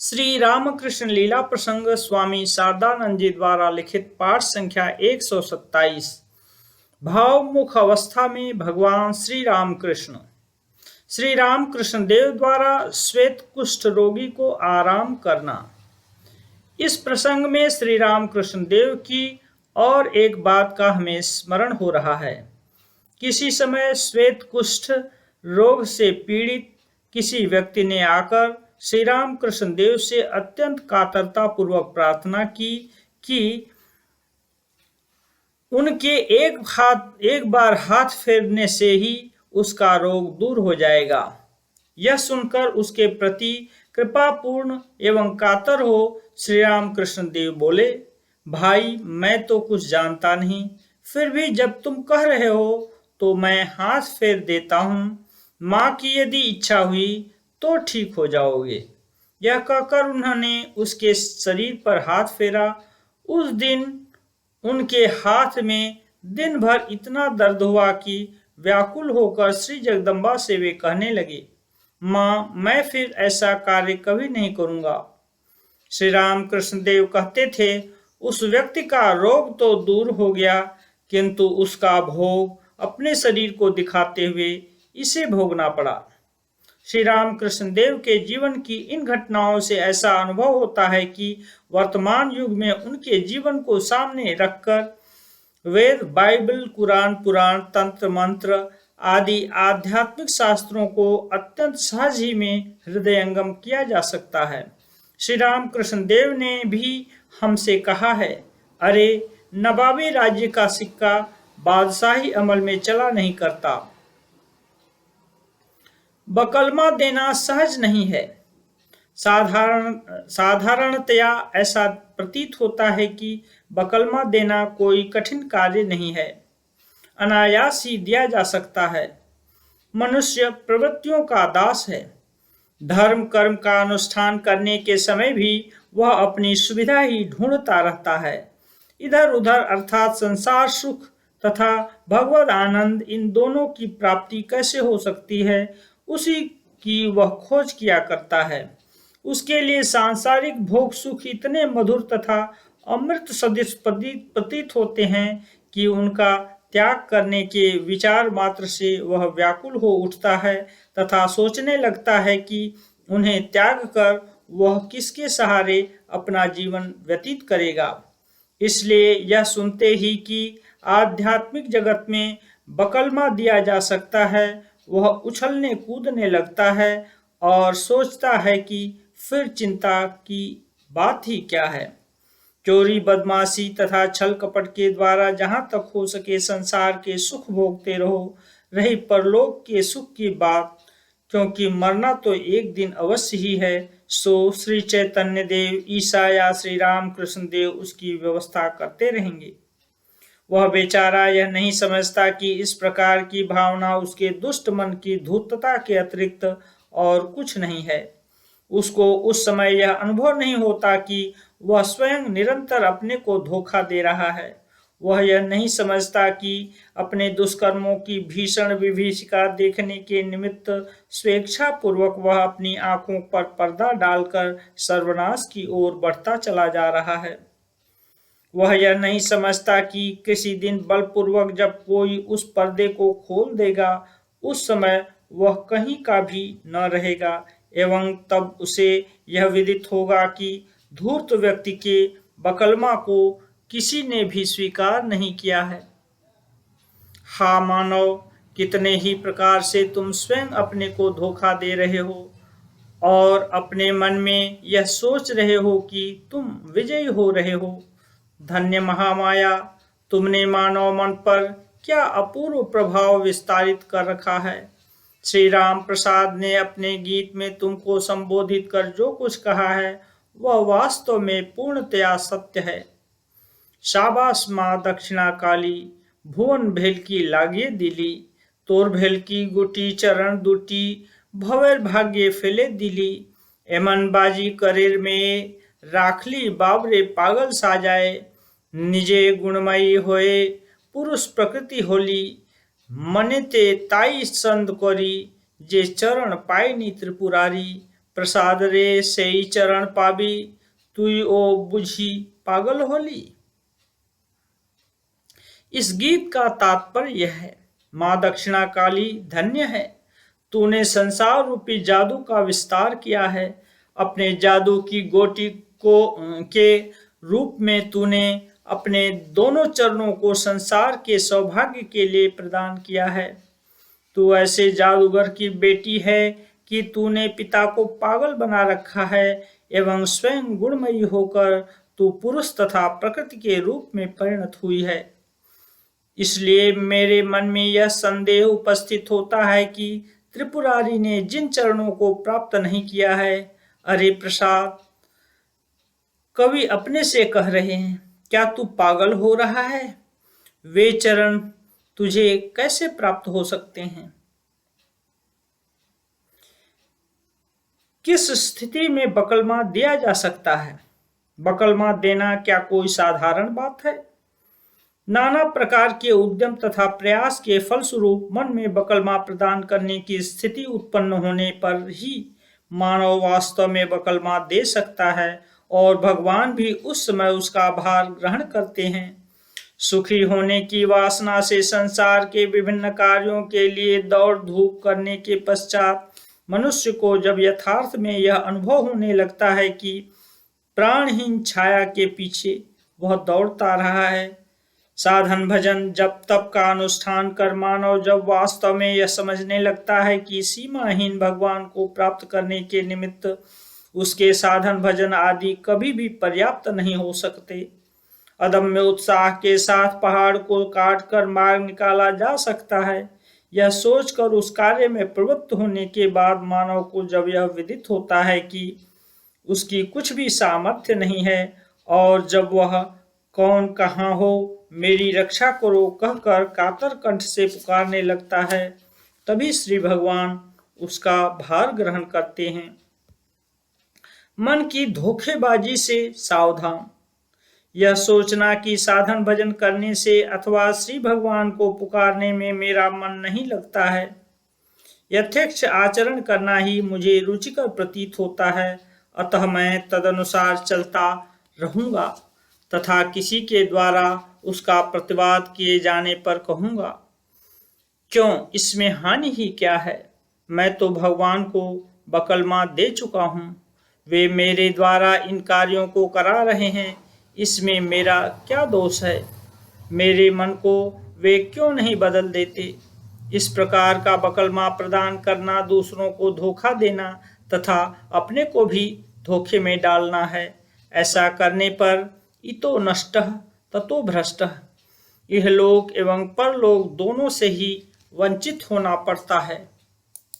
श्री रामकृष्ण लीला प्रसंग स्वामी शारदानंद जी द्वारा लिखित पाठ संख्या 127। भावमुख अवस्था में भगवान श्री रामकृष्ण देव द्वारा श्वेत कुष्ठ रोगी को आराम करना। इस प्रसंग में श्री रामकृष्ण देव की और एक बात का हमें स्मरण हो रहा है। किसी समय श्वेत कुष्ठ रोग से पीड़ित किसी व्यक्ति ने आकर श्री रामकृष्ण देव से अत्यंत कातरता पूर्वक प्रार्थना की कि उनके एक बार हाथ फेरने से ही उसका रोग दूर हो जाएगा। यह सुनकर उसके प्रति कृपापूर्ण एवं कातर हो श्री रामकृष्ण देव बोले, भाई मैं तो कुछ जानता नहीं, फिर भी जब तुम कह रहे हो तो मैं हाथ फेर देता हूँ। माँ की यदि इच्छा हुई तो ठीक हो जाओगे। यह कहकर उन्होंने उसके शरीर पर हाथ फेरा। उस दिन उनके हाथ में दिन भर इतना दर्द हुआ कि व्याकुल होकर श्री जगदम्बा से वे कहने लगे, माँ मैं फिर ऐसा कार्य कभी नहीं करूँगा। श्री रामकृष्ण देव कहते थे, उस व्यक्ति का रोग तो दूर हो गया, किंतु उसका भोग अपने शरीर को दिखाते हुए इसे भोगना पड़ा। श्री रामकृष्ण देव के जीवन की इन घटनाओं से ऐसा अनुभव होता है कि वर्तमान युग में उनके जीवन को सामने रखकर वेद, बाइबल, कुरान, पुराण, तंत्र, मंत्र आदि आध्यात्मिक शास्त्रों को अत्यंत सहज ही में हृदयंगम किया जा सकता है। श्री रामकृष्ण देव ने भी हमसे कहा है, अरे नवाबी राज्य का सिक्का बादशाही अमल में चला नहीं करता। बकलमा देना सहज नहीं है। साधारणतया ऐसा प्रतीत होता है कि बकलमा देना कोई कठिन कार्य नहीं है, अनायास ही दिया जा सकता है। मनुष्य प्रवृत्तियों का दास है। धर्म कर्म का अनुष्ठान करने के समय भी वह अपनी सुविधा ही ढूंढता रहता है। इधर उधर अर्थात संसार सुख तथा भगवद आनंद, इन दोनों की प्राप्ति कैसे हो सकती है, उसी की वह खोज किया करता है। उसके लिए सांसारिक भोग सुख इतने मधुर तथा अमृत सदृश प्रतीत होते हैं कि उनका त्याग करने के विचार मात्र से वह व्याकुल हो उठता है तथा सोचने लगता है कि उन्हें त्याग कर वह किसके सहारे अपना जीवन व्यतीत करेगा। इसलिए यह सुनते ही कि आध्यात्मिक जगत में बकलमा दिया जा सकता है, वह उछलने कूदने लगता है और सोचता है कि फिर चिंता की बात ही क्या है। चोरी, बदमाशी तथा छल कपट के द्वारा जहाँ तक हो सके संसार के सुख भोगते रहो, रही परलोक के सुख की बात, क्योंकि मरना तो एक दिन अवश्य ही है। सो श्री चैतन्य देव, ईसा या श्री रामकृष्ण देव उसकी व्यवस्था करते रहेंगे। वह बेचारा यह नहीं समझता कि इस प्रकार की भावना उसके दुष्ट मन की धूर्तता के अतिरिक्त और कुछ नहीं है। उसको उस समय यह अनुभव नहीं होता कि वह स्वयं निरंतर अपने को धोखा दे रहा है। वह यह नहीं समझता कि अपने दुष्कर्मों की भीषण विभीषिका देखने के निमित्त स्वेच्छापूर्वक वह अपनी आंखों पर पर्दा डालकर सर्वनाश की ओर बढ़ता चला जा रहा है। वह यह नहीं समझता कि किसी दिन बलपूर्वक जब कोई उस पर्दे को खोल देगा, उस समय वह कहीं का भी न रहेगा एवं तब उसे यह विदित होगा कि धूर्त व्यक्ति के बकलमा को किसी ने भी स्वीकार नहीं किया है। हा मानव, कितने ही प्रकार से तुम स्वयं अपने को धोखा दे रहे हो और अपने मन में यह सोच रहे हो कि तुम विजयी हो रहे हो। धन्य महामाया, तुमने मानव मन पर क्या अपूर्व प्रभाव विस्तारित कर रखा है। श्री राम प्रसाद ने अपने गीत में तुमको संबोधित कर जो कुछ कहा है वह वास्तव में पूर्णतया सत्य है। शाबाश माँ दक्षिणा काली, भुवन भेल की लागे दिली, तोर भेल की गुटी चरण दुटी, भवेर भाग्य फेले दिली, एमन बाजी करेर में राखली बाबरे पागल साजाए, निजे गुणमयी होए पुरुष प्रकृति होली, मनेते ताई संद करी, जे चरण पाइनी त्रिपुरारी, प्रसाद रे सेई चरण पाबी, तुई ओ बुझी पागल होली। इस गीत का तात्पर्य यह है, माँ दक्षिणा काली धन्य है, तूने संसार रूपी जादू का विस्तार किया है। अपने जादू की गोटी के रूप में तूने अपने दोनों चरणों को संसार के सौभाग्य के लिए प्रदान किया है। तू ऐसे जादूगर की बेटी है कि तूने पिता को पागल बना रखा है एवं स्वयं गुणमयी होकर तू पुरुष तथा प्रकृति के रूप में परिणत हुई है। इसलिए मेरे मन में यह संदेह उपस्थित होता है कि त्रिपुरारी ने जिन चरणों को प्राप्त नहीं किया है, अरे प्रसाद, कवि अपने से कह रहे हैं, क्या तू पागल हो रहा है? वे चरण तुझे कैसे प्राप्त हो सकते हैं? किस स्थिति में बकलमा दिया जा सकता है? बकलमा देना क्या कोई साधारण बात है? नाना प्रकार के उद्यम तथा प्रयास के फलस्वरूप मन में बकलमा प्रदान करने की स्थिति उत्पन्न होने पर ही मानव वास्तव में बकलमा दे सकता है और भगवान भी उस समय उसका भार ग्रहण करते हैं। सुखी होने की वासना से संसार के विभिन्न कार्यों के लिए दौड़ धूप करने के पश्चात मनुष्य को जब यथार्थ में यह अनुभव होने लगता है कि प्राणहीन छाया के पीछे वह दौड़ता रहा है, साधन भजन जब तप का अनुष्ठान कर मानव जब वास्तव में यह समझने लगता है कि सीमाहीन भगवान को प्राप्त करने के निमित्त उसके साधन भजन आदि कभी भी पर्याप्त नहीं हो सकते, अदम्य उत्साह के साथ पहाड़ को काट कर मार्ग निकाला जा सकता है, यह सोचकर उस कार्य में प्रवृत्त होने के बाद मानव को जब यह विदित होता है कि उसकी कुछ भी सामर्थ्य नहीं है और जब वह कौन कहाँ हो मेरी रक्षा करो कहकर कातर कंठ से पुकारने लगता है, तभी श्री भगवान उसका भार ग्रहण करते हैं। मन की धोखेबाजी से सावधान। यह सोचना कि साधन भजन करने से अथवा श्री भगवान को पुकारने में मेरा मन नहीं लगता है, यथेच्छ आचरण करना ही मुझे रुचिकर प्रतीत होता है, अतः मैं तदनुसार चलता रहूंगा तथा किसी के द्वारा उसका प्रतिवाद किए जाने पर कहूंगा, क्यों, इसमें हानि ही क्या है? मैं तो भगवान को बकलमा दे चुका हूं, वे मेरे द्वारा इन कार्यों को करा रहे हैं, इसमें मेरा क्या दोष है? मेरे मन को वे क्यों नहीं बदल देते? इस प्रकार का बकलमा प्रदान करना दूसरों को धोखा देना तथा अपने को भी धोखे में डालना है। ऐसा करने पर इतो नष्टः ततो भ्रष्टः, इहलोक एवं परलोक दोनों से ही वंचित होना पड़ता है।